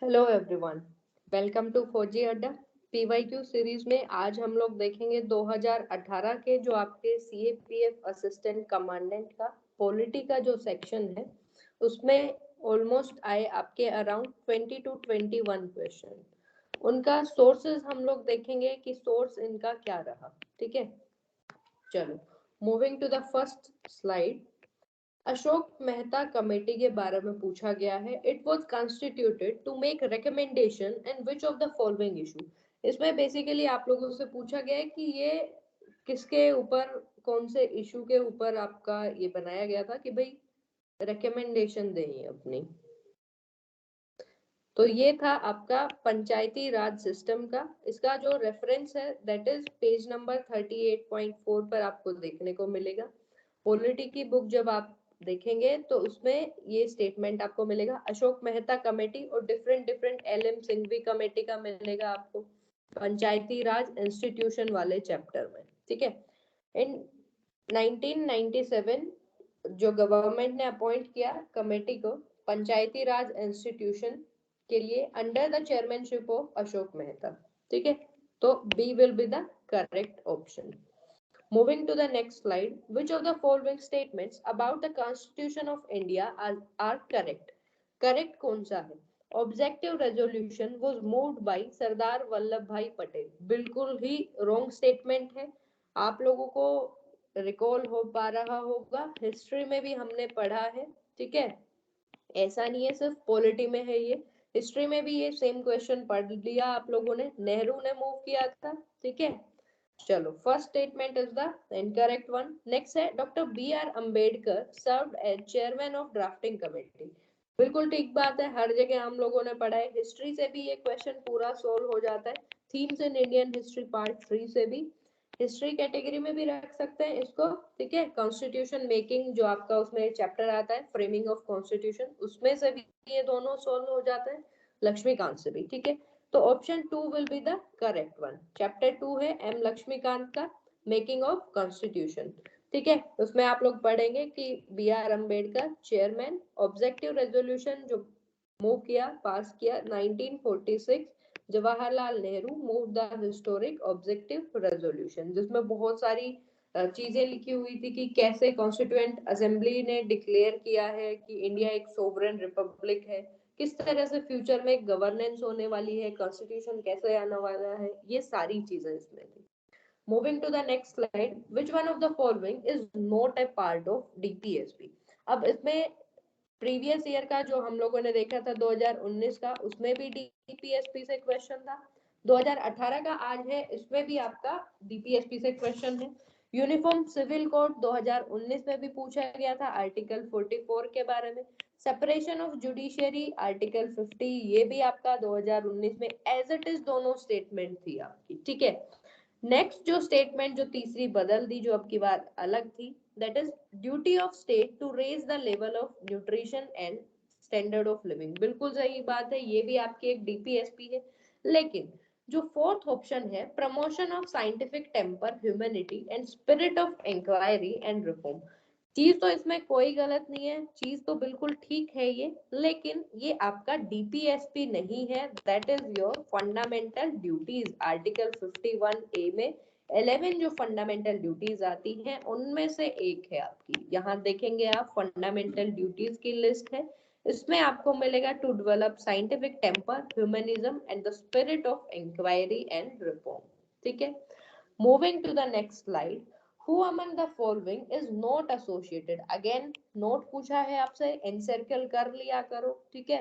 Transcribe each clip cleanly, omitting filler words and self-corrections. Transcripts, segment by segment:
Hello everyone, welcome to फौजी अड्डा। PYQ series में आज हम लोग देखेंगे 2018 के जो आपके सीएपीएफ असिस्टेंट कमांडेंट का पॉलिटी का जो सेक्शन है उसमें ऑलमोस्ट आए आपके अराउंड 20 to 21 क्वेश्चन। उनका सोर्सेज हम लोग देखेंगे कि सोर्स इनका क्या रहा। ठीक है, चलो moving to the first slide. Ashok Mehta committee के बारे में पूछा गया है। It was constituted to make recommendation in which of the following issue. इसमें बेसिकली आप लोगों से पूछा गया है कि ये किसके ऊपर, कौन से इशू के ऊपर आपका ये बनाया गया था कि भाई रिकमेंडेशन दें अपनी। तो ये था आपका पंचायती राज सिस्टम का। इसका जो रेफरेंस है दैट इज पेज नंबर 38.4 पर आपको देखने को मिलेगा। पॉलिटी की बुक जब आप देखेंगे तो उसमें ये स्टेटमेंट आपको मिलेगा। अशोक मेहता कमेटी और different different LM. Singhvi committee का मिलेगा आपको पंचायती राज इंस्टीट्यूशन वाले चैप्टर में। ठीक है, इन 1997 जो गवर्नमेंट ने अपॉइंट किया कमेटी को पंचायती राज इंस्टीट्यूशन के लिए under the chairmanship of Ashok Mehta. ठीक है, तो B will be the correct option. Moving to the next slide, which of the following statements about the Constitution of India are correct? Correct कौन सा है? Objective resolution was moved by Sardar Vallabh भाई पटेल। बिल्कुल ही wrong statement है। आप लोगों को recall हो पा रहा होगा, हिस्ट्री में भी हमने पढ़ा है। ठीक है, ऐसा नहीं है सिर्फ पॉलिटी में है, ये हिस्ट्री में भी ये सेम क्वेश्चन पढ़ लिया आप लोगों ने। नेहरू ने मूव किया था। ठीक है, चलो first statement is the incorrect one. Next है doctor B R Ambedkar served as chairman of drafting committee. बिल्कुल ठीक बात है, हर जगह हम लोगों ने पढ़ा है। हिस्ट्री से भी ये क्वेश्चन पूरा सोल्व हो जाता है। Themes in Indian history part 3 से भी, हिस्ट्री कैटेगरी में भी रख सकते हैं इसको। ठीक है, कॉन्स्टिट्यूशन मेकिंग जो आपका उसमें चैप्टर आता है फ्रेमिंग ऑफ कॉन्स्टिट्यूशन, उसमें से भी ये दोनों सोल्व हो जाते हैं, लक्ष्मीकांत से भी। ठीक है, तो option 2 will be the correct one. Chapter 2 है एम लक्ष्मीकांत का, मेकिंग ऑफ कॉन्स्टिट्यूशन। ठीक है, उसमें आप लोग पढ़ेंगे कि B R Ambedkar chairman, objective resolution जो मूव किया, पास किया 1946, Jawaharlal Nehru move the historic objective resolution, जिसमें बहुत सारी चीजें लिखी हुई थी कि कैसे कॉन्स्टिट्यूएंट असेंबली ने डिक्लेयर किया है कि इंडिया एक सोवरेन रिपब्लिक है, किस तरह से फ्यूचर में गवर्नेंस होने वाली है, कॉन्स्टिट्यूशन कैसे आने वाला है, ये सारी चीजें इसमें थी। Moving to the next slide, which one of the following is not a part of DPSP. अब इसमें प्रीवियस ईयर का जो हम लोगों ने देखा था 2019 का, उसमें भी डीपीएसपी से क्वेश्चन था। 2018 का आज है, इसमें भी आपका डीपीएसपी से क्वेश्चन है। यूनिफॉर्म सिविल कोड 2019 में भी पूछा गया था आर्टिकल 44 के बारे में। सेपरेशन ऑफ जुडिशियरी आर्टिकल 50, ये भी आपका 2019 में एज इट इज दोनों स्टेटमेंट थी आपकी। ठीक है, नेक्स्ट जो स्टेटमेंट जो तीसरी बदल दी, जो अब की बात अलग थी, that is duty of state to raise the level of nutrition and standard of living. बिल्कुल सही बात है, ये भी आपकी एक डीपीएसपी है। लेकिन जो फोर्थ ऑप्शन है, promotion of scientific temper, humanity and spirit of inquiry and reform, चीज तो इसमें कोई गलत नहीं है, चीज तो बिल्कुल ठीक है ये, लेकिन ये आपका डीपीएसपी नहीं है। That is your fundamental duties. Article 51 ए में 11 जो फंडामेंटल ड्यूटीज आती हैं उनमें से एक है आपकी। यहाँ देखेंगे आप फंडामेंटल ड्यूटीज की लिस्ट है, इसमें आपको मिलेगा to develop scientific temper, humanism and the spirit of inquiry and reform. ठीक है, moving to the next slide, who among the following is not associated, again not पूछा है आपसे, एनसर्कल कर लिया करो। ठीक है,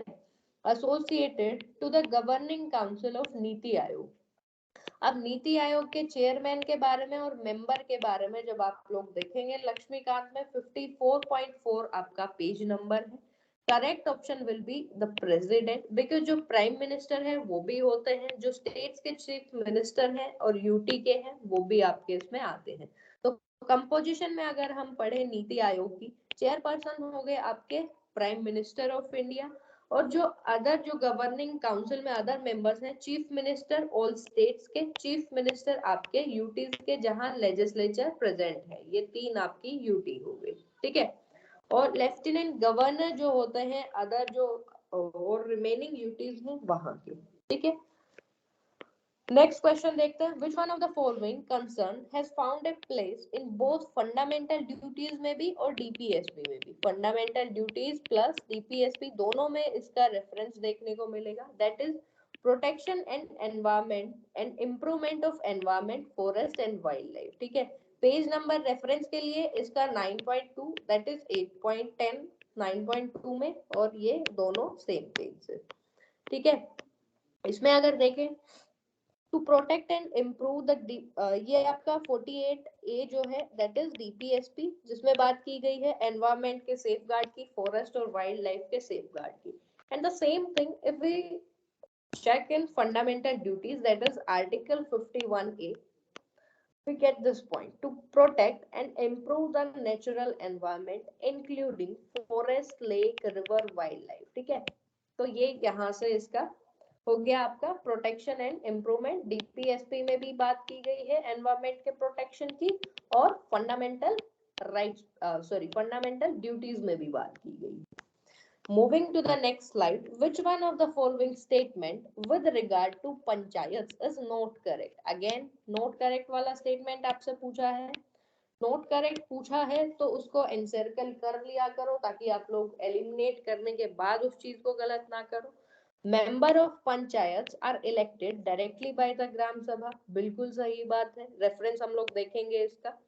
associated to the governing council of NITI Aayog. अब नीति आयोग के चेयरमैन के बारे में और मेंबर के बारे में जब आप लोग देखेंगे लक्ष्मीकांत में 54.4 आपका पेज नंबर है। Correct option will be the president, because जो प्राइम मिनिस्टर है वो भी होते हैं, जो स्टेट्स के चीफ मिनिस्टर हैं और यूटी के हैं वो भी आपके इसमें आते हैं। तो कंपोजिशन में अगर हम पढ़े नीति आयोग की, चेयरपर्सन हो गए आपके प्राइम मिनिस्टर ऑफ इंडिया, और जो अदर जो गवर्निंग काउंसिल में अदर मेंबर्स हैं, चीफ मिनिस्टर ऑल स्टेट्स के, चीफ मिनिस्टर आपके यूटीज के जहां लेजिस्लेचर प्रेजेंट है, ये तीन आपकी यूटी हो गई। ठीक है, और लेफ्टिनेंट गवर्नर जो होते हैं अदर जो और रिमेनिंग यूटीज हैं वहां की, ठीक है। नेक्स्ट क्वेश्चन देखते हैं, विच one of the following concern has found a place in both fundamental duties में भी और डीपीएसपी में भी। फंडामेंटल ड्यूटीज प्लस डीपीएसपी दोनों में इसका रेफरेंस देखने को मिलेगा, that is protection and environment and improvement of environment forest and wild life, ठीक है। पेज नंबर रेफरेंस के लिए इसका 9.2 दैट इज 8.10 9.2 में, और ये दोनों सेम पेज से, ठीक है। इसमें अगर देखें to protect and improve the, ये आपका 48A जो है दैट इज डीपीएसपी, जिसमें बात की गई है एनवायरमेंट के सेफगार्ड की, फॉरेस्ट और वाइल्ड लाइफ के सेफगार्ड की। And the same thing if we check in fundamental duties, that is article 51A, we get this point to protect and improve the natural environment including forest, lake, river, wildlife, ठीक है। तो ये यहाँ से इसका हो गया आपका प्रोटेक्शन एंड इम्प्रूवमेंट। डीपीएसपी में भी बात की गई है एनवायरमेंट के प्रोटेक्शन की, और फंडामेंटल राइट्स फंडामेंटल ड्यूटीज में भी बात की गई। Moving to the next slide, which one of the following statement with regard to panchayats is not correct? Again, not correct वाला statement आपसे पूछा है, नोट करेक्ट पूछा है तो उसको एनसर्कल कर लिया करो ताकि आप लोग एलिमिनेट करने के बाद उस चीज को गलत ना करो। Member of panchayat are elected directly by the gram sabha, बिल्कुल सही बात है, रेफरेंस हम लोग देखेंगे इसका।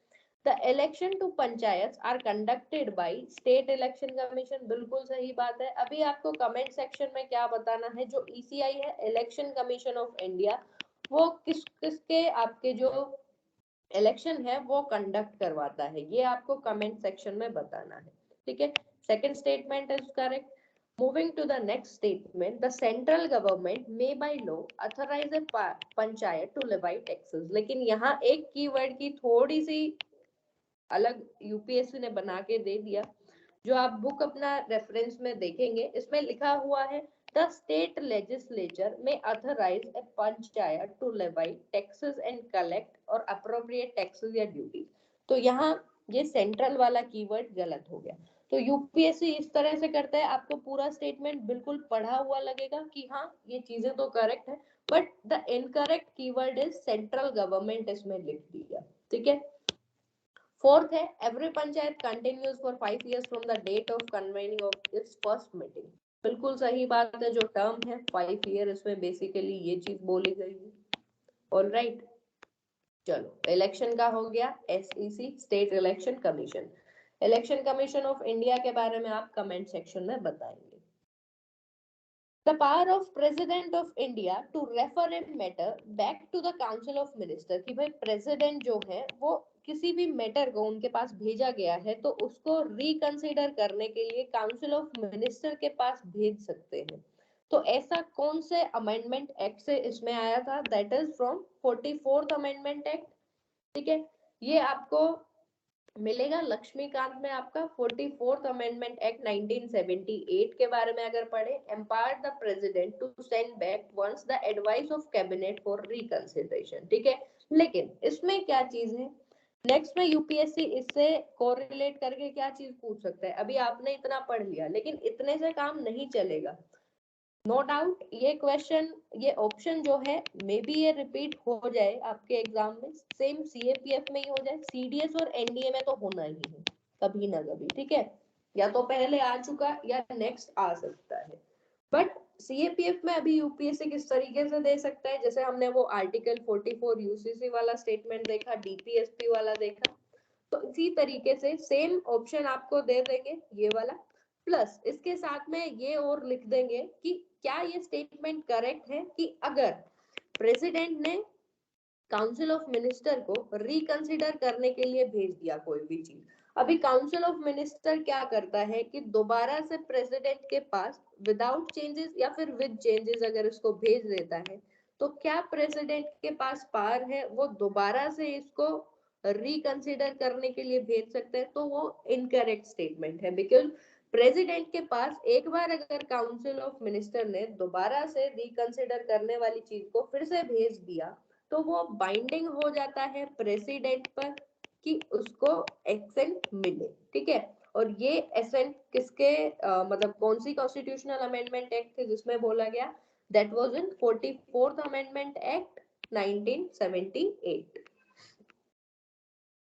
The election to panchayat are conducted by state election commission, बिल्कुल सही बात है। अभी आपको कमेंट सेक्शन में क्या बताना है, जो ईसीआई है इलेक्शन कमीशन ऑफ इंडिया, वो किसके आपके जो इलेक्शन है वो कंडक्ट करवाता है, ये आपको कमेंट सेक्शन में बताना है, ठीक है। Second statement is correct. Moving to the next statement, the central government may by law authorise a panchayat to levy taxes, लेकिन यहाँ एक कीवर्ड की थोड़ी सी अलग यूपीएससी ने बना के दे दिया, जो आप बुक अपना रेफरेंस में देखेंगे, इसमें लिखा हुआ है the state legislature may authorise a panchayat to levy taxes and collect और अप्रोप्रिएट टैक्सेस या ड्यूटीज। तो यहाँ ये सेंट्रल वाला कीवर्ड गलत हो गया। तो यूपीएससी इस तरह से करता है, आपको पूरा स्टेटमेंट बिल्कुल पढ़ा हुआ लगेगा कि हाँ ये चीजें तो करेक्ट है, but the incorrect keyword is central government, इसमें लिख दिया, ठीक है। फोर्थ है every panchayat continues for 5 years from the date of convening of its first meeting, बिल्कुल सही बात है। जो टर्म है 5 year, इसमें बेसिकली ये चीज बोली गई है। ऑलराइट, चलो इलेक्शन का हो गया, SEC state election commission. Election commission of India के बारे में आप कमेंट सेक्शन में बताएंगे। The power of President of India to refer a matter back to the Council of Minister, कि भाई प्रेसिडेंट जो है वो किसी भी मैटर को उनके पास भेजा गया है तो उसको रिकंसिडर करने के लिए काउंसिल ऑफ मिनिस्टर के पास भेज सकते हैं। तो ऐसा कौन से अमेंडमेंट एक्ट से इसमें आया था, that is from 44th amendment act, ठीक है। ये आपको मिलेगा लक्ष्मीकांत में आपका 44th अमेंडमेंट एक्ट 1978 के बारे में अगर पढ़े, empowered the president to send back once the advice of cabinet for reconsideration, ठीक है। लेकिन इसमें क्या चीज है, नेक्स्ट में यूपीएससी इससे कोरिलेट करके क्या चीज पूछ सकता है। अभी आपने इतना पढ़ लिया, लेकिन इतने से काम नहीं चलेगा, नो डाउट ये क्वेश्चन, ये ऑप्शन जो है मे बी ये रिपीट हो जाए आपके एग्जाम में, सेम सीएपीएफ में ही हो जाए, सीडीएस और एनडीए में तो होना ही है कभी ना कभी, ठीक है। या तो पहले आ चुका या नेक्स्ट आ सकता है, बट सीएपीएफ में अभी यूपीएससी किस तरीके से दे सकता है, जैसे हमने वो आर्टिकल 44 यूसीसी वाला स्टेटमेंट देखा, डीपीएसपी वाला देखा, तो इसी तरीके से सेम ऑप्शन आपको दे देंगे ये वाला, प्लस इसके साथ में ये और लिख देंगे कि क्या ये स्टेटमेंट करेक्ट है कि अगर प्रेसिडेंट ने काउंसिल ऑफ मिनिस्टर को रिकंसिडर करने के लिए भेज दिया कोई भी चीज, अभी काउंसिल ऑफ मिनिस्टर क्या करता है कि दोबारा से प्रेसिडेंट के पास विदाउट चेंजेस या फिर विद चेंजेस अगर इसको भेज देता है, तो क्या प्रेसिडेंट के पास पावर है वो दोबारा से इसको रिकंसिडर करने के लिए भेज सकते हैं? तो वो इनकरेक्ट स्टेटमेंट है, बिकॉज प्रेसिडेंट के पास एक बार अगर काउंसिल ऑफ मिनिस्टर ने दोबारा से रिकंसिडर करने वाली चीज को फिर से भेज दिया तो वो बाइंडिंग हो जाता है प्रेसिडेंट पर कि उसको एक्सेंट मिले, ठीक है। और ये एसेंट किसके मतलब कौन सी कॉन्स्टिट्यूशनल अमेंडमेंट एक्ट थी जिसमें बोला गया, that was in 44th amendment act 1978।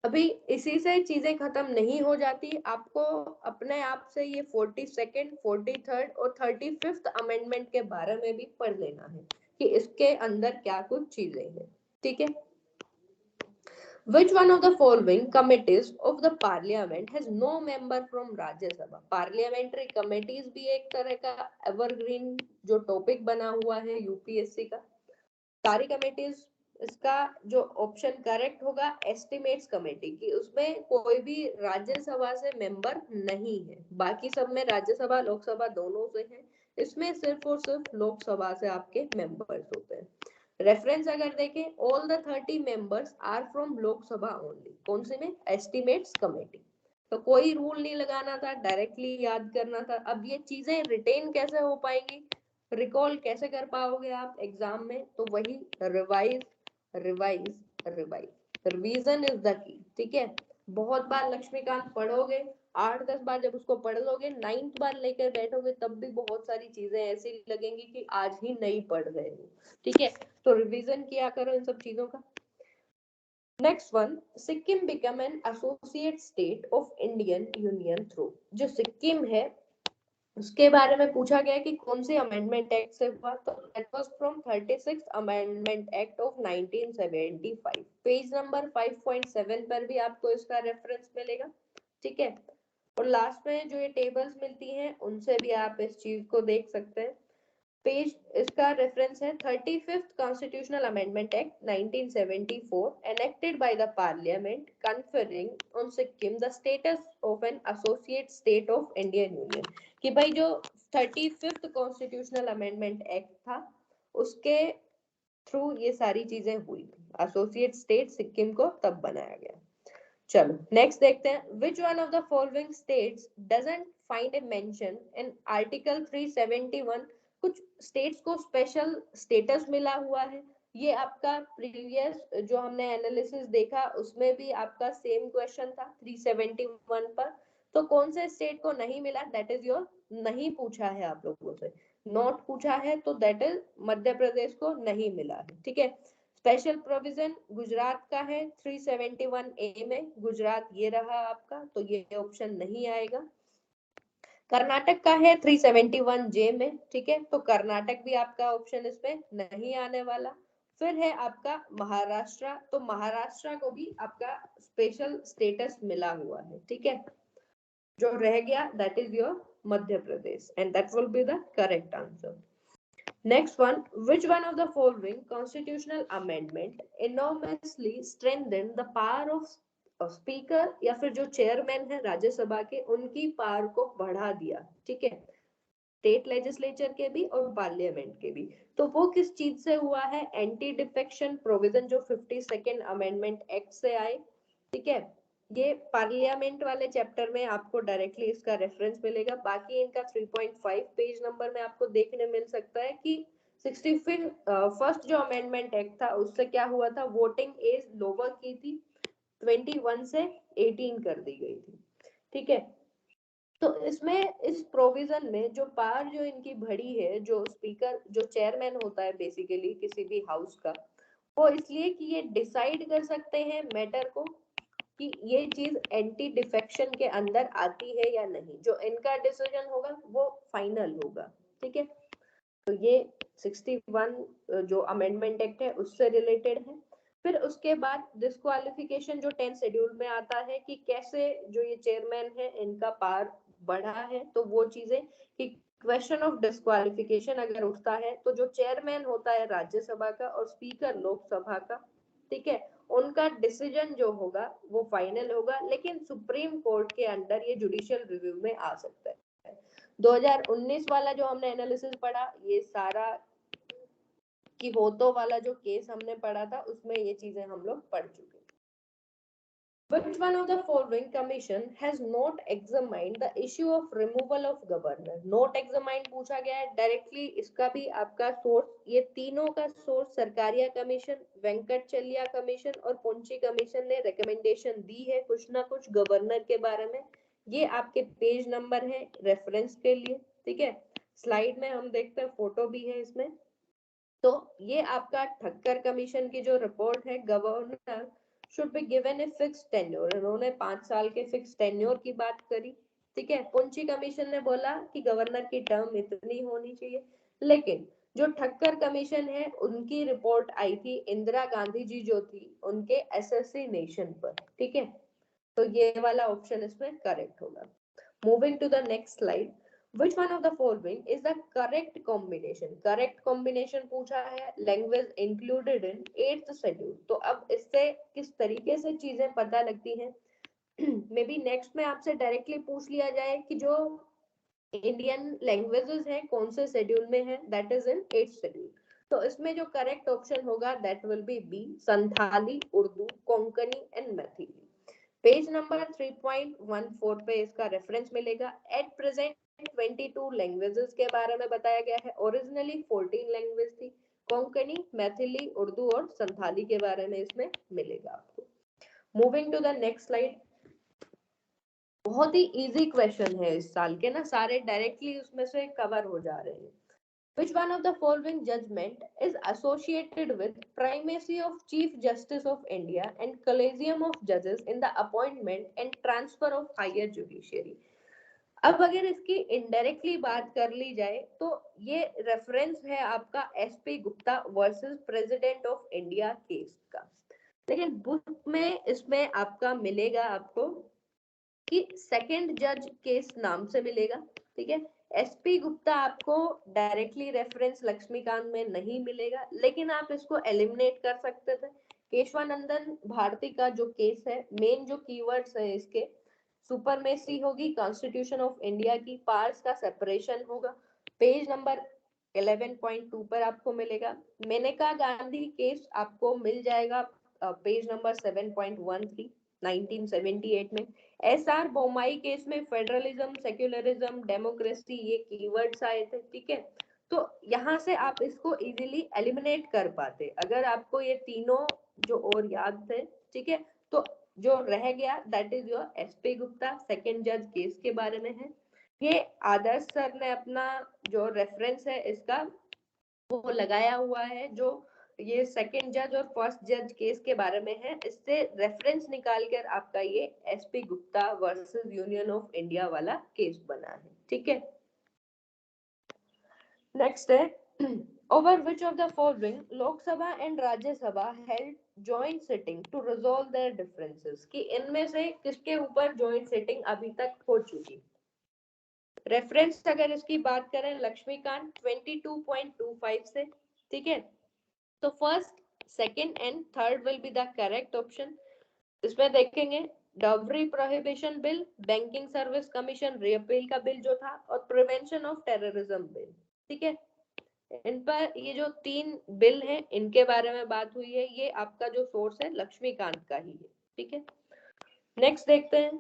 अभी इसी से चीजें खत्म नहीं हो जाती, आपको अपने आप से ये 42nd, 43rd और 35th अमेंडमेंट के बारे में भी पढ़ लेना है कि इसके अंदर क्या कुछ चीजें हैं, ठीक है। Which one of the following committees of the parliament has no member from Rajya Sabha? Parliamentary committees भी एक तरह का evergreen जो टॉपिक बना हुआ है यूपीएससी का। सारी कमिटीज, इसका जो ऑप्शन करेक्ट होगा एस्टिमेट्स कमेटी की, उसमें कोई भी राज्यसभा से मेंबर नहीं है, बाकी सब में राज्यसभा लोकसभा दोनों से है, इसमें सिर्फ और सिर्फ लोकसभा से आपके मेंबर्स होते हैं। रेफरेंस अगर देखें, all the 30 members are from Lok Sabha only, कौन से में, एस्टिमेट्स कमेटी। तो कोई रूल नहीं लगाना था, डायरेक्टली याद करना था। अब ये चीजें रिटेन कैसे हो पाएंगी, रिकॉल कैसे कर पाओगे आप एग्जाम में, तो वही revise revise revise, revision is the key, ठीक है। बहुत बार लक्ष्मीकांत पढ़ोगे, 8-10 बार जब उसको पढ़ लोगे, 9th बार लेकर बैठोगे तब भी बहुत सारी चीजें ऐसी लगेंगी कि आज ही नहीं पढ़ रहे हो, ठीक है। तो रिवीजन किया करो इन सब चीजों का। Next one, Sikkim become an associate state of Indian union through, जो सिक्किम है उसके बारे में पूछा गया कि कौन सी अमेंडमेंट एक्ट से हुआ, तो that was from 36th amendment act of 1975। Page number 5.7 पर भी आपको इसका रेफरेंस मिलेगा, ठीक है। और लास्ट में जो ये टेबल्स मिलती हैं उनसे भी आप इस चीज को देख सकते हैं। पेज इसका रेफरेंस है 35th constitutional amendment act 1974 enacted by the parliament conferring on Sikkim the status of an associate state of Indian Union, कि भाई जो 35th कॉन्स्टिट्यूशनल अमेंडमेंट एक्ट था उसके थ्रू ये सारी चीजें हुई थी, एसोसिएट स्टेट सिक्किम को तब बनाया गया। चलो नेक्स्ट देखते हैं, विच one of the following states doesn't find A mention in article 371, कुछ स्टेट्स को स्पेशल स्टेटस मिला हुआ है। ये आपका प्रीवियस जो हमने एनालिसिस देखा उसमें भी आपका सेम क्वेश्चन था 371 पर, तो कौन से स्टेट को नहीं मिला, दैट इज योर, नहीं पूछा है आप लोगों से, नॉट पूछा है, तो दैट इज मध्य प्रदेश को नहीं मिला है, ठीक है। स्पेशल प्रोविजन गुजरात का है 371A में, गुजरात ये रहा आपका, तो ये ऑप्शन नहीं आएगा। कर्नाटक का है 371J में, ठीक है, तो कर्नाटक भी आपका ऑप्शन इसमें नहीं आने वाला। फिर है आपका महाराष्ट्र, तो महाराष्ट्र को भी आपका स्पेशल स्टेटस मिला हुआ है, ठीक है। जो रह गया that is your Madhya Pradesh, and that will be the correct answer. Next one, which one of the following constitutional amendment enormously strengthened the power of speaker, या फिर जो चेयरमैन है राज्यसभा के उनकी पावर को बढ़ा दिया, ठीक है, स्टेट लेजिस्लेचर के भी और पार्लियामेंट के भी, तो वो किस चीज से हुआ है, एंटी डिफेक्शन प्रोविजन जो 52nd अमेंडमेंट एक्ट से आए, ठीक है। ये पार्लियामेंट वाले चैप्टर में आपको डायरेक्टली इसका रेफरेंस मिलेगा, बाकी इनका 3.5 पेज नंबर में आपको देखने मिल सकता है कि 61st जो अमेंडमेंट एक्ट था उससे क्या हुआ था, वोटिंग एज लोअर की थी, 21 से 18 कर दी गई थी, ठीक है। तो इसमें इस प्रोविजन में जो पावर जो इनकी बढ़ी है, जो स्पीकर जो चेयरमैन होता है बेसिकली किसी भी हाउस का, वो इसलिए कि ये डिसाइड कर सकते हैं मैटर को कि ये चीज एंटी डिफेक्शन के अंदर आती है या नहीं, जो इनका डिसीजन होगा वो फाइनल होगा, ठीक है। तो ये 61 जो अमेंडमेंट एक्ट है उससे रिलेटेड है। फिर उसके बाद डिस्क्वालिफिकेशन जो 10 शेड्यूल में आता है कि कैसे जो ये चेयरमैन है इनका पावर बढ़ा है, तो वो चीजें कि क्वेश्चन ऑफ डिस्क्वालिफिकेशन अगर उठता है तो जो चेयरमैन होता है राज्यसभा का और स्पीकर लोकसभा का, ठीक है, उनका डिसीजन जो होगा वो फाइनल होगा, लेकिन सुप्रीम कोर्ट के अंडर ये जुडिशियल रिव्यू में आ सकता है। 2019 वाला जो हमने एनालिसिस पढ़ा, ये सारा कि होतो वाला जो केस हमने पढ़ा था उसमें ये चीजें हम लोग पढ़ चुके। Which one of the following commission has not examined the issue of removal of governor? Not examined पूछा गया है डायरेक्टली, इसका भी आपका सोर्स, ये तीनों का सोर्स सरकारिया कमीशन, वेंकटचलिया कमीशन और पुंची कमीशन ने रिकमेंडेशन दी है कुछ ना कुछ गवर्नर के बारे में ये आपके पेज नंबर है रेफरेंस के लिए, ठीक है। स्लाइड में हम देखते हैं, फोटो भी है इसमें। तो ये आपका ठक्कर कमीशन की जो रिपोर्ट है, governor should be given a fix tenure, इन्होंने 5 साल के फिक्स टेन्योर की बात करी, ठीक है। पुंची कमीशन ने बोला कि गवर्नर की टर्म इतनी होनी चाहिए, लेकिन जो ठक्कर कमीशन है उनकी रिपोर्ट आई थी इंदिरा गांधी जी जो थी उनके असैसिनेशन पर, ठीक है। तो ये वाला ऑप्शन इसमें करेक्ट होगा। Moving to the next slide, which one of the following is the correct combination? correct combination पूछा है, language included in 8th schedule। तो अब इससे किस तरीके से चीजें पता लगती हैं, मे बी नेक्स्ट में आपसे डायरेक्टली पूछ लिया जाए कि जो इंडियन लैंग्वेजेस हैं कौन से शेड्यूल में है, that is in 8th schedule. तो इसमें जो करेक्ट ऑप्शन होगा that will be B, Santhali, Urdu, Konkani and Maithili. Page number 3.14 पे इसका रेफरेंस मिलेगा। एट प्रेजेंट 22 लैंग्वेजेस के बारे में बताया गया है, ओरिजिनली 14 लैंग्वेज थी, कोंकणी, मैथिली, उर्दू और संथाली के बारे में इसमें मिलेगा आपको। Moving to the next slide, बहुत ही इजी क्वेश्चन है इस साल के ना, सारे डायरेक्टली उसमें से कवर हो जा रहे हैं। Which one of the following judgment is associated with primacy of Chief Justice of India and Collegium of Judges in the appointment and transfer of higher judiciary? अब अगर इसकी इनडायरेक्टली बात कर ली जाए तो ये रेफरेंस है आपका SP Gupta versus president of India case का, लेकिन बुक में इसमें आपका मिलेगा आपको कि सेकंड जज केस नाम से मिलेगा, ठीक है। एसपी गुप्ता आपको डायरेक्टली रेफरेंस लक्ष्मीकांत में नहीं मिलेगा, लेकिन आप इसको एलिमिनेट कर सकते थे। केशवानंदन भारती का जो केस है, मेन जो कीवर्ड्स है इसके, सुपरमेसी होगी कॉन्स्टिट्यूशन ऑफ इंडिया की, पार्ट्स का सेपरेशन होगा, पेज नंबर 11.2 पर आपको मिलेगा। मेनका गांधी केस आपको मिल जाएगा पेज नंबर 7.13 1978 में। एसआर बोमाई केस में फेडरलिज्म, सेक्युलरिज्म, डेमोक्रेसी ये कीवर्ड्स आए थे, ठीक है। तो यहाँ से आप इसको इजीली एलिमिनेट कर पाते अगर आपको ये तीनों जो और याद थे, ठीक है। तो जो रह गया that is your SP Gupta, second जज केस के बारे में है। ये आदर्श सर ने अपना जो रेफरेंस है इसका वो लगाया हुआ है, जो ये सेकंड जज और फर्स्ट जज केस के बारे में है, इससे रेफरेंस निकाल कर आपका ये SP Gupta versus union of India वाला केस बना है, ठीक है। नेक्स्ट है, over which of the following Lok Sabha and Rajya Sabha held joint sitting to resolve their differences, कि इनमें से किसके ऊपर जॉइंट सिटिंग अभी तक हो चुकी। रेफरेंस अगर इसकी बात करें लक्ष्मीकांत 22.25 से, ठीक है। तो first, second and third will be the correct option. इसमें देखेंगे dowry prohibition bill, banking service commission repeal का बिल जो था, और प्रिवेंशन ऑफ टेररिज्म बिल, ठीक है। इन पर ये जो 3 बिल हैं इनके बारे में बात हुई है, ये आपका जो सोर्स है लक्ष्मीकांत का ही है, ठीक है। नेक्स्ट देखते हैं।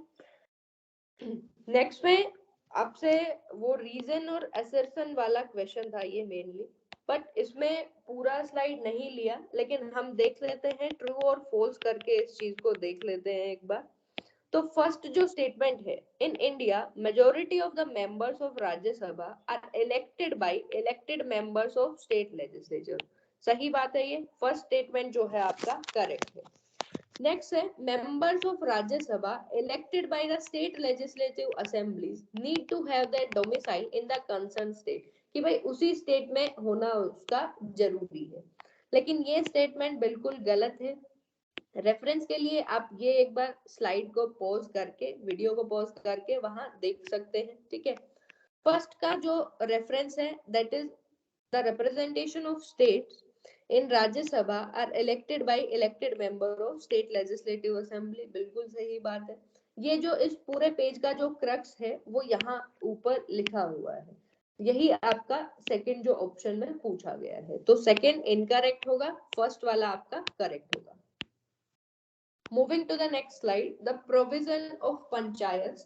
नेक्स्ट में आपसे वो रीजन और असर्शन वाला क्वेश्चन था ये मेनली, बट इसमें पूरा स्लाइड नहीं लिया, लेकिन हम देख लेते हैं ट्रू और फॉल्स करके इस चीज को देख लेते हैं एक बार। तो फर्स्ट जो स्टेटमेंट है, in India majority of the members of Rajya Sabha are elected members of state legislature, सही बात है, ये फर्स्ट स्टेटमेंट जो है आपका करेक्ट है। नेक्स्ट है members of Rajya Sabha elected by the state legislative assemblies need to have their domicile in the concern state, कि भाई उसी स्टेट में होना उसका जरूरी है, लेकिन ये स्टेटमेंट बिल्कुल गलत है। रेफरेंस के लिए आप ये एक बार स्लाइड को पॉज करके, वीडियो को पॉज करके वहां देख सकते हैं, ठीक है। फर्स्ट का जो रेफरेंस है that is the representation of states in Rajya Sabha are elected by elected member of state legislative assembly, बिल्कुल सही बात है। ये जो इस पूरे पेज का जो क्रक्स है वो यहाँ ऊपर लिखा हुआ है, यही आपका सेकंड जो ऑप्शन में पूछा गया है, तो सेकंड इनकरेक्ट होगा, फर्स्ट वाला आपका करेक्ट होगा। Moving to the next slide, the provision of panchayat,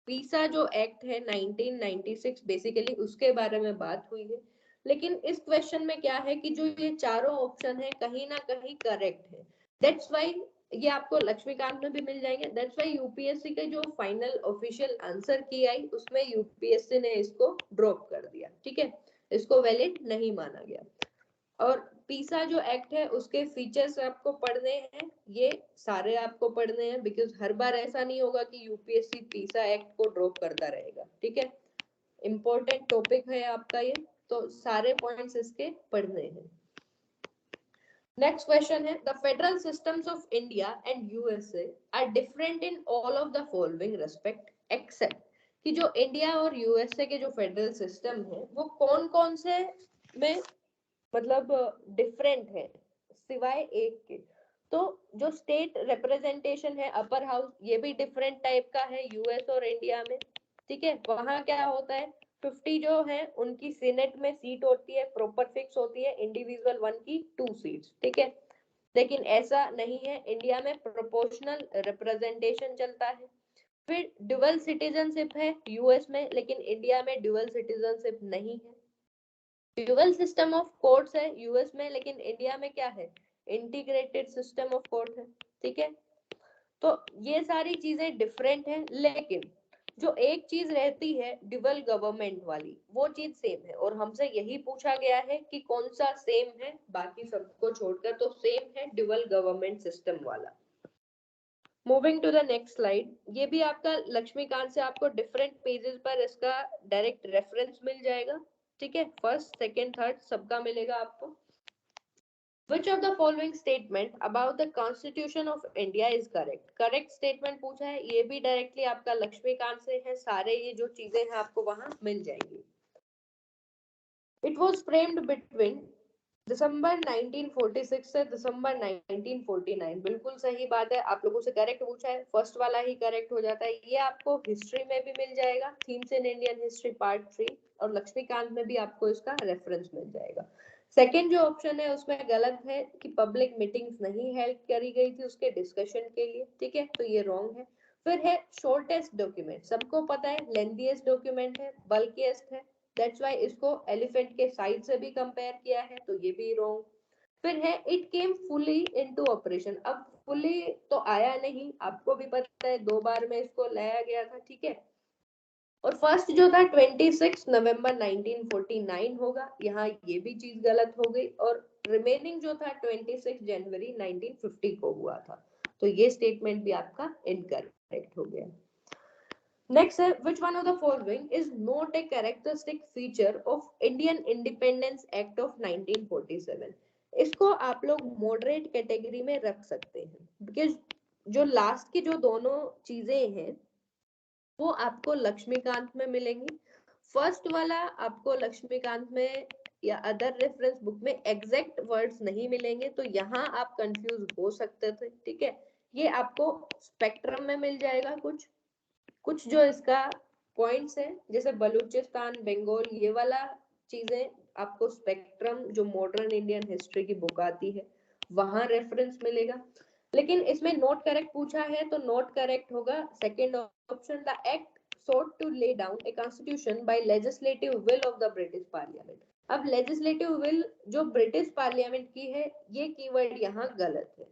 PESA जो एक्ट है 1996 बेसिकली उसके बारे में बात हुई है, लेकिन इस क्वेश्चन में क्या है कि जो ये चारों ऑप्शन है कहीं ना कहीं करेक्ट है, दैट्स व्हाई ये आपको लक्ष्मीकांत में भी मिल जाएंगे। दैट्स व्हाई यूपीएससी के जो फाइनल ऑफिशियल आंसर की आई उसमें यूपीएससी ने इसको ड्रॉप कर दिया, ठीक है, इसको वैलिड नहीं माना गया। और पीसा जो एक्ट है उसके फीचर्स आपको पढ़ने हैं, ये सारे आपको पढ़ने हैं, बिकॉज हर बार ऐसा नहीं होगा कि यूपीएससी पीसा एक्ट को ड्रॉप करता रहेगा, ठीक है, इंपॉर्टेंट टॉपिक है आपका ये, तो सारे पॉइंट्स इसके पढ़ने हैं। नेक्स्ट क्वेश्चन है, the federal systems of India and USA are different in all of the following respect except, कि जो इंडिया और यूएसए के जो फेडरल सिस्टम है वो कौन कौन से में मतलब डिफरेंट है, सिवाय एक के। तो जो स्टेट रिप्रेजेंटेशन है अपर हाउस, ये भी डिफरेंट टाइप का है यूएस और इंडिया में, ठीक है, वहां क्या होता है 50 जो है उनकी सीनेट में सीट होती है, प्रॉपर फिक्स होती है, इंडिविजुअल वन की 2 सीट्स, ठीक है, लेकिन ऐसा नहीं है, इंडिया में प्रोपोर्शनल रिप्रेजेंटेशन चलता है। फिर ड्यूअल सिटीजनशिप है यूएस में, लेकिन इंडिया में ड्यूअल सिटीजनशिप नहीं है। ड्यूअल सिस्टम ऑफ कोर्ट्स है यूएस में, लेकिन इंडिया में क्या है, इंटीग्रेटेड सिस्टम ऑफ कोर्ट है, ठीक है। तो ये सारी चीजें डिफरेंट है, लेकिन जो एक चीज रहती है ड्यूअल गवर्नमेंट वाली वो चीज सेम है, और हमसे यही पूछा गया है कि कौन सा सेम है, बाकी सबको छोड़कर तो सेम है ड्यूअल गवर्नमेंट सिस्टम वाला। Moving to the next slide, ये भी आपका लक्ष्मीकांत से आपको डिफरेंट पेजेस पर इसका डायरेक्ट रेफरेंस मिल जाएगा, ठीक है, फर्स्ट सेकंड थर्ड सबका मिलेगा आपको। Which of the following statement about the Constitution of India is correct? Correct statement पूछा है, ये भी डायरेक्टली आपका लक्ष्मीकांत से है, सारे ये जो चीजें हैं आपको वहां मिल जाएंगी। It was framed between दिसंबर 1946 से दिसंबर 1949, बिल्कुल सही बात है, आप लोगों से करेक्ट पूछा है, फर्स्ट वाला ही करेक्ट हो जाता है। ये आपको हिस्ट्री में भी मिल जाएगा, themes in Indian history part 3, और लक्ष्मीकांत में भी आपको इसका रेफरेंस मिल जाएगा। सेकेंड जो ऑप्शन है उसमें गलत है कि पब्लिक मीटिंग्स नहीं हेल्ड करी गई थी उसके डिस्कशन के लिए, ठीक है, तो ये रॉन्ग है। फिर है शॉर्टेस्ट डॉक्यूमेंट, सबको पता है लेंथीएस्ट डॉक्यूमेंट है, बल्किएस्ट है, दैट्स व्हाई इसको एलिफेंट के साइज से भी कंपेयर किया है, तो ये भी रॉन्ग। फिर है it came fully into operation, अब फुली तो आया नहीं, आपको भी पता है 2 बार में इसको लाया गया था, ठीक है। और फर्स्ट जो था 26 नवंबर 1949 होगा, यहाँ ये भी चीज गलत हो गई, और रिमेनिंग जो था 26 जनवरी 1950 को हुआ था, तो ये स्टेटमेंट भी आपका इनकरेक्ट हो गया। Next, which one of the following is not a characteristic feature of Indian Independence Act of 1947? इसको आप लोग मॉडरेट कैटेगरी में रख सकते हैं, बिकॉज जो लास्ट की जो दोनों चीजें हैं वो आपको लक्ष्मीकांत में मिलेंगी। फर्स्ट वाला आपको लक्ष्मीकांत में या अदर रेफरेंस बुक में एग्जैक्ट वर्ड्स नहीं मिलेंगे, तो यहाँ आप कंफ्यूज हो सकते थे, ठीक है। ये आपको स्पेक्ट्रम में मिल जाएगा, कुछ जो इसका पॉइंट्स है जैसे बलूचिस्तान, बंगाल, ये वाला चीजें आपको स्पेक्ट्रम जो मॉडर्न इंडियन हिस्ट्री की बुक आती है वहां रेफरेंस मिलेगा। लेकिन इसमें नॉट करेक्ट पूछा है, तो नॉट करेक्ट होगा second option, the act sought to lay down a constitution by legislative will of the British Parliament। अब लेजिस्लेटिव विल जो ब्रिटिश पार्लियामेंट की है, ये कीवर्ड यहाँ गलत है,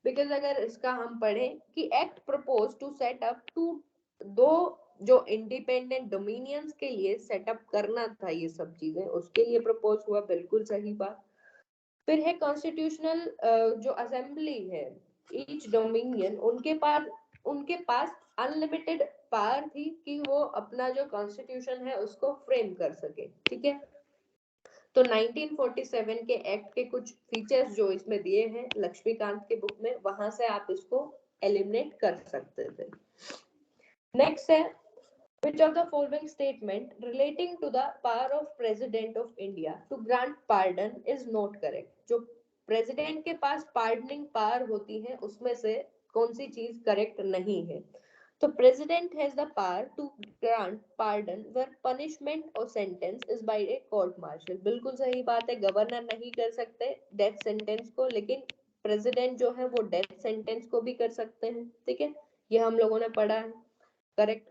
बिकॉज अगर इसका हम पढ़ें कि act propose to set up two दो जो इंडिपेंडेंट डोमिनियंस के लिए सेटअप करना था, ये सब चीजें उसके लिए प्रपोज हुआ, बिल्कुल सही बात। फिर है कॉन्स्टिट्यूशनल जो असेंबली है ईच डोमिनियन, उनके पास अनलिमिटेड पावर थी कि वो अपना जो कॉन्स्टिट्यूशन है उसको फ्रेम कर सके, ठीक है। तो 1947 के एक्ट के कुछ फीचर्स जो इसमें दिए हैं लक्ष्मीकांत के बुक में, वहां से आप इसको एलिमिनेट कर सकते थे। नेक्स्ट है, which of the following statement relating to the power of president of India to grant pardon is not correct? जो प्रेसिडेंट के पास पार्डनिंग पावर होती है उसमें से कौन सी चीज करेक्ट नहीं है? तो president has the power to grant pardon where punishment और sentence is by a court martial, बिल्कुल सही बात है, गवर्नर नहीं कर सकते डेथ सेंटेंस को, लेकिन प्रेसिडेंट जो है वो डेथ सेंटेंस को भी कर सकते हैं, ठीक है, ये हम लोगों ने पढ़ा है, correct.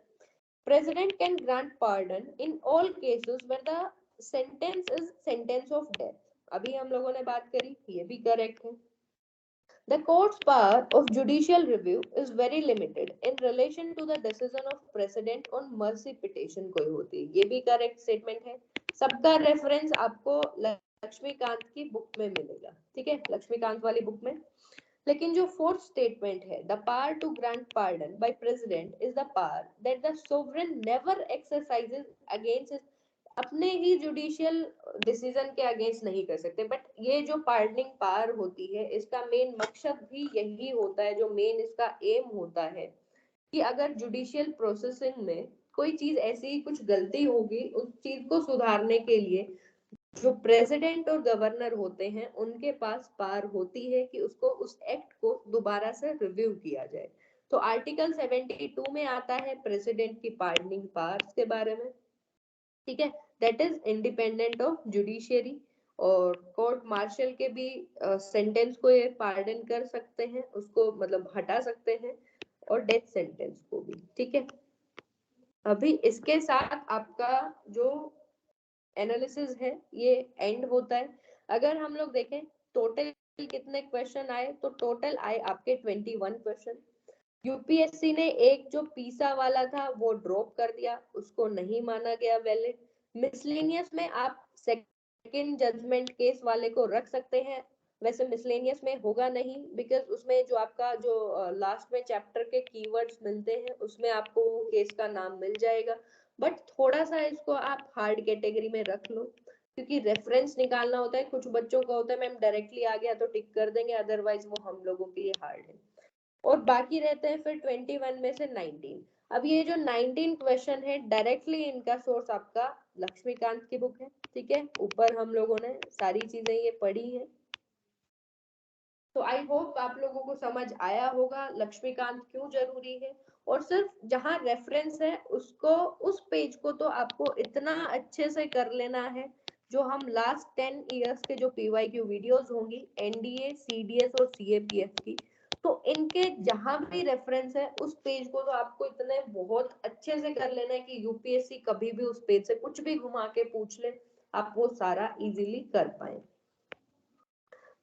President can grant pardon in all cases where the sentence is sentence of death, अभी हम लोगों ने बात करी, ये भी करेक्ट है। The court's power of judicial review is very limited in relation to the decision of president on mercy petition कोई होती है, ये भी करेक्ट स्टेटमेंट है। सबका रेफरेंस आपको लक्ष्मीकांत की बुक में मिलेगा, ठीक है, लक्ष्मीकांत वाली बुक में। लेकिन जो फोर्थ स्टेटमेंट है, the power to grant pardon by president is the power that the sovereign never exercises against, अपने ही जुडिशियल डिसीजन के अगेंस्ट नहीं कर सकते। बट ये जो पार्डनिंग पावर होती है, इसका मेन मकसद भी यही होता है, जो मेन इसका एम होता है कि अगर जुडिशियल प्रोसेसिंग में कोई चीज ऐसी कुछ गलती होगी, उस चीज को सुधारने के लिए जो प्रेसिडेंट और गवर्नर होते हैं उनके पास पावर होती है कि उसको उस एक्ट को दोबारा से रिव्यू किया जाए। तो आर्टिकल 72 में आता है प्रेसिडेंट की पार्डनिंग पावर्स के बारे में, ठीक है, that is independent of judiciary. और कोर्ट मार्शल के भी सेंटेंस को ये पार्डन कर सकते हैं, उसको मतलब हटा सकते हैं, और डेथ सेंटेंस को भी, ठीक है। अभी इसके साथ आपका जो एनालिसिस है ये एंड होता है। अगर हम लोग देखें टोटल कितने क्वेश्चन आए, तो टोटल आए आपके 21 क्वेश्चन। यूपीएससी ने एक जो पीसा वाला था वो ड्रॉप कर दिया, उसको नहीं माना गया वैलिड। मिसलेनियस में आप सेकंड जजमेंट केस वाले को रख सकते हैं, वैसे मिसलेनियस में होगा नहीं, बिकॉज उसमें जो आपका जो लास्ट में चैप्टर के कीवर्ड्स मिलते हैं उसमें आपको वो केस का नाम मिल जाएगा। बट थोड़ा सा इसको आप हार्ड कैटेगरी में रख लो, क्योंकि रेफरेंस निकालना होता है। कुछ बच्चों का होता है मैम डायरेक्टली आ गया तो टिक कर देंगे, अदरवाइज वो हम लोगों के लिए हार्ड है। और बाकी रहते हैं फिर 21 में से 19। अब ये जो 19 क्वेश्चन है डायरेक्टली इनका सोर्स आपका लक्ष्मीकांत की बुक है, ठीक है, ऊपर हम लोगों ने सारी चीजें ये पढ़ी है। तो आई होप आप लोगों को समझ आया होगा लक्ष्मीकांत क्यों जरूरी है। और सिर्फ जहां रेफरेंस है उसको, उस पेज को तो आपको इतना अच्छे से कर लेना है, जो हम लास्ट 10 इयर्स के जो पीवाईक्यू वीडियोस होंगी एनडीए सीडीएस और सीएपीएफ की, तो इनके जहां भी रेफरेंस है उस पेज को तो आपको इतने बहुत अच्छे से कर लेना है कि यूपीएससी कभी भी उस पेज से कुछ भी घुमा के पूछ ले, आप वो सारा इजीली कर पाए।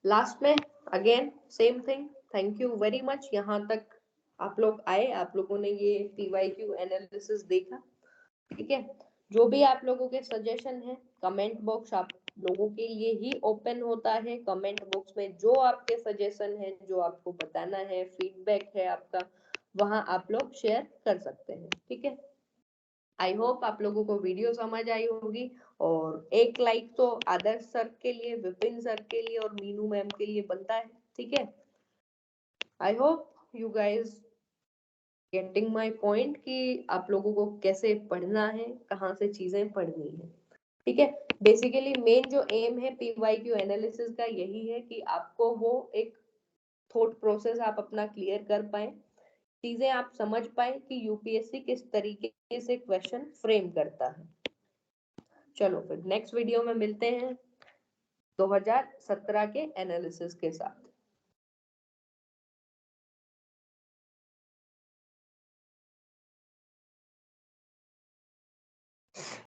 लास्ट में again same thing, thank you very much, यहाँ तक आप लोग आए, आप लोगों ने ये पीवाईक्यू एनालिसिस देखा, ठीक है। जो भी आप लोगों के सजेशन है, कमेंट बॉक्स आप लोगों के लिए ही ओपन होता है। कमेंट बॉक्स में जो आपके सजेशन है, जो आपको बताना है, फीडबैक है आपका, वहां आप लोग शेयर कर सकते हैं, ठीक है। आई होप आप लोगों को वीडियो समझ आई होगी। और एक लाइक तो आदर्श सर के लिए, विपिन सर के लिए और मीनू मैम के लिए बनता है, ठीक है। I hope you guys getting my point कि आप लोगों को कैसे पढ़ना है, कहाँ से चीजें पढ़नी है, ठीक है। बेसिकली मेन जो एम है पीवाईक्यू एनालिसिस का यही है कि आपको वो एक थॉट प्रोसेस आप अपना क्लियर कर पाए, चीजें आप समझ पाए कि यूपीएससी किस तरीके से क्वेश्चन फ्रेम करता है। चलो फिर नेक्स्ट वीडियो में मिलते हैं 2017 के एनालिसिस के साथ।